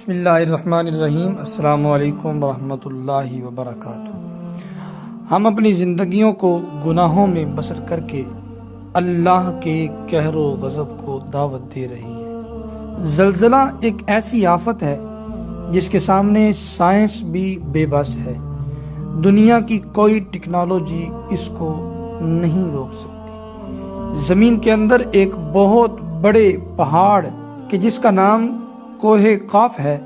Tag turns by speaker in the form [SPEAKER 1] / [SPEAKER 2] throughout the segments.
[SPEAKER 1] بسم اللہ الرحمن الرحیم۔ السلام علیکم ورحمۃ اللہ وبرکاتہ۔ ہم اپنی زندگیوں کو گناہوں میں بسر کر کے اللہ کے قہر و غضب کو دعوت دے رہے ہیں۔ زلزلہ ایک ایسی آفت ہے جس کے سامنے سائنس بھی بے بس ہے۔ دنیا کی کوئی ٹیکنالوجی اس کو نہیں روک سکتی۔ زمین کے اندر ایک بہت بڑے پہاڑ کہ جس کا نام کوہ قاف ہے،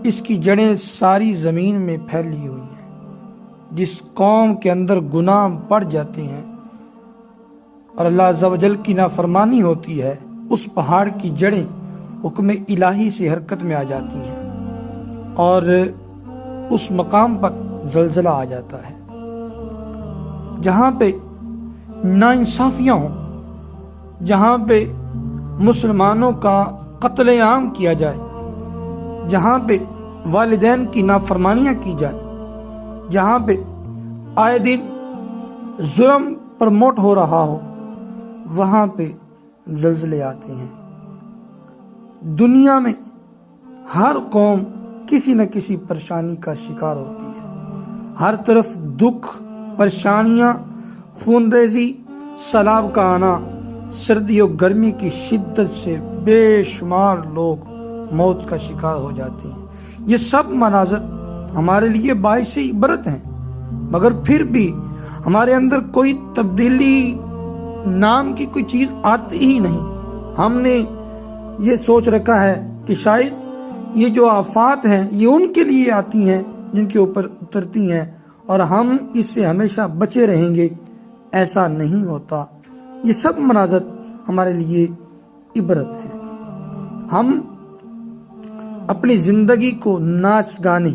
[SPEAKER 1] اس کی جڑیں ساری زمین میں پھیلی ہوئی ہیں۔ جس قوم کے اندر گناہ بڑھ جاتے ہیں اور اللہ عز و جل کی نافرمانی ہوتی ہے، اس پہاڑ کی جڑیں حکم الہی سے حرکت میں آ جاتی ہیں اور اس مقام پر زلزلہ آ جاتا ہے۔ جہاں پہ ناانصافیاں ہوں، جہاں پہ مسلمانوں کا قتل عام کیا جائے، جہاں پہ والدین کی نافرمانیاں کی جائے، جہاں پہ آئے دن ظلم پرموٹ ہو رہا ہو، وہاں پہ زلزلے آتے ہیں۔ دنیا میں ہر قوم کسی نہ کسی پریشانی کا شکار ہوتی ہے۔ ہر طرف دکھ، پریشانیاں، خون ریزی، سیلاب کا آنا، سردی و گرمی کی شدت سے بے شمار لوگ موت کا شکار ہو جاتے ہیں۔ یہ سب مناظر ہمارے لیے باعث عبرت ہیں، مگر پھر بھی ہمارے اندر کوئی تبدیلی نام کی کوئی چیز آتی ہی نہیں۔ ہم نے یہ سوچ رکھا ہے کہ شاید یہ جو آفات ہیں یہ ان کے لیے آتی ہیں جن کے اوپر اترتی ہیں اور ہم اس سے ہمیشہ بچے رہیں گے۔ ایسا نہیں ہوتا۔ یہ سب مناظر ہمارے لیے عبرت ہے۔ ہم اپنی زندگی کو ناچ گانے،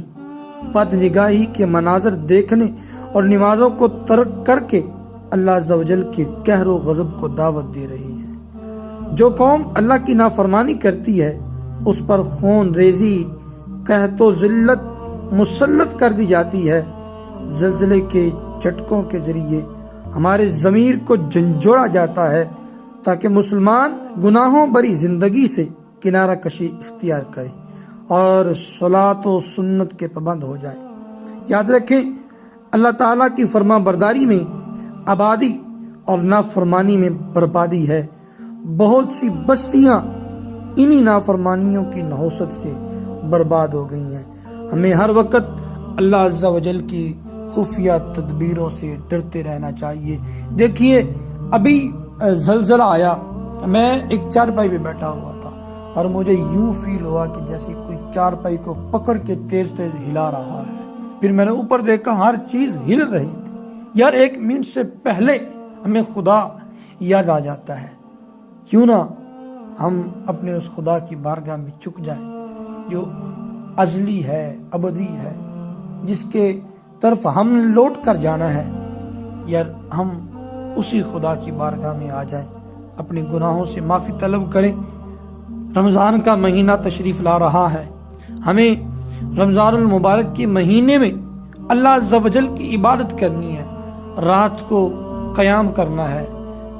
[SPEAKER 1] بد نگاہی کے مناظر دیکھنے اور نمازوں کو ترک کر کے اللہ عز و جل کے قہر و غضب کو دعوت دے رہی ہیں۔ جو قوم اللہ کی نافرمانی کرتی ہے اس پر خون ریزی، قحط و ذلت مسلط کر دی جاتی ہے۔ زلزلے کے جھٹکوں کے ذریعے ہمارے ضمیر کو جھنجھوڑا جاتا ہے تاکہ مسلمان گناہوں بری زندگی سے کنارہ کشی اختیار کرے اور صلاۃ و سنت کے پابند ہو جائے۔ یاد رکھیں، اللہ تعالیٰ کی فرما برداری میں آبادی اور نافرمانی میں بربادی ہے۔ بہت سی بستیاں انہی نافرمانیوں کی نحوست سے برباد ہو گئی ہیں۔ ہمیں ہر وقت اللہ عز و جل کی خفیہ تدبیروں سے ڈرتے رہنا چاہیے۔ دیکھیے، ابھی زلزلہ آیا، میں ایک چارپائی پہ بیٹھا ہوا تھا اور مجھے یوں فیل ہوا کہ جیسے کوئی چارپائی کو پکڑ کے تیز تیز ہلا رہا ہے۔ پھر میں نے اوپر دیکھا، ہر چیز ہل رہی تھی۔ یار، 1 منٹ سے پہلے ہمیں خدا یاد آ جاتا ہے۔ کیوں نہ ہم اپنے اس خدا کی بارگاہ میں جھک جائیں جو ازلی ہے، ابدی ہے، جس کے طرف ہم لوٹ کر جانا ہے۔ یار، ہم اسی خدا کی بارگاہ میں آ جائیں، اپنے گناہوں سے معافی طلب کریں۔ رمضان کا مہینہ تشریف لا رہا ہے۔ ہمیں رمضان المبارک کے مہینے میں اللہ عز و جل کی عبادت کرنی ہے، رات کو قیام کرنا ہے،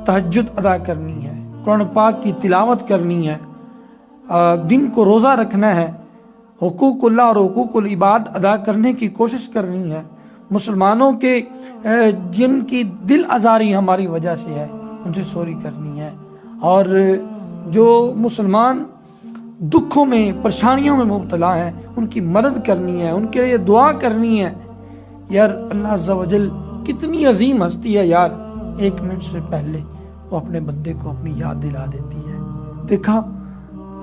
[SPEAKER 1] تہجد ادا کرنی ہے، قرآن پاک کی تلاوت کرنی ہے، دن کو روزہ رکھنا ہے، حقوق اللہ اور حقوق العباد ادا کرنے کی کوشش کرنی ہے۔ مسلمانوں کے جن کی دل آزاری ہماری وجہ سے ہے ان سے سوری کرنی ہے، اور جو مسلمان دکھوں میں، پریشانیوں میں مبتلا ہیں ان کی مدد کرنی ہے، ان کے لیے دعا کرنی ہے۔ یار، اللہ عز و جل کتنی عظیم ہستی ہے یار، 1 منٹ سے پہلے وہ اپنے بندے کو اپنی یاد دلا دیتی ہے۔ دیکھا،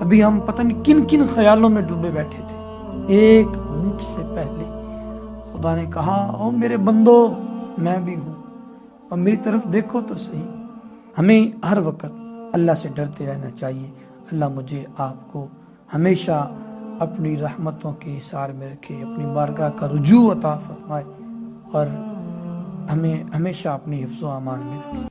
[SPEAKER 1] ابھی ہم پتہ نہیں کن کن خیالوں میں ڈوبے بیٹھے تھے، 1 منٹ سے پہلے خدا نے کہا، او میرے بندو، میں بھی ہوں اور میری طرف دیکھو تو صحیح۔ ہمیں ہر وقت اللہ سے ڈرتے رہنا چاہیے۔ اللہ مجھے آپ کو ہمیشہ اپنی رحمتوں کے حصار میں رکھے، اپنی بارگاہ کا رجوع عطا فرمائے اور ہمیں ہمیشہ اپنی حفظ و امان میں رکھے۔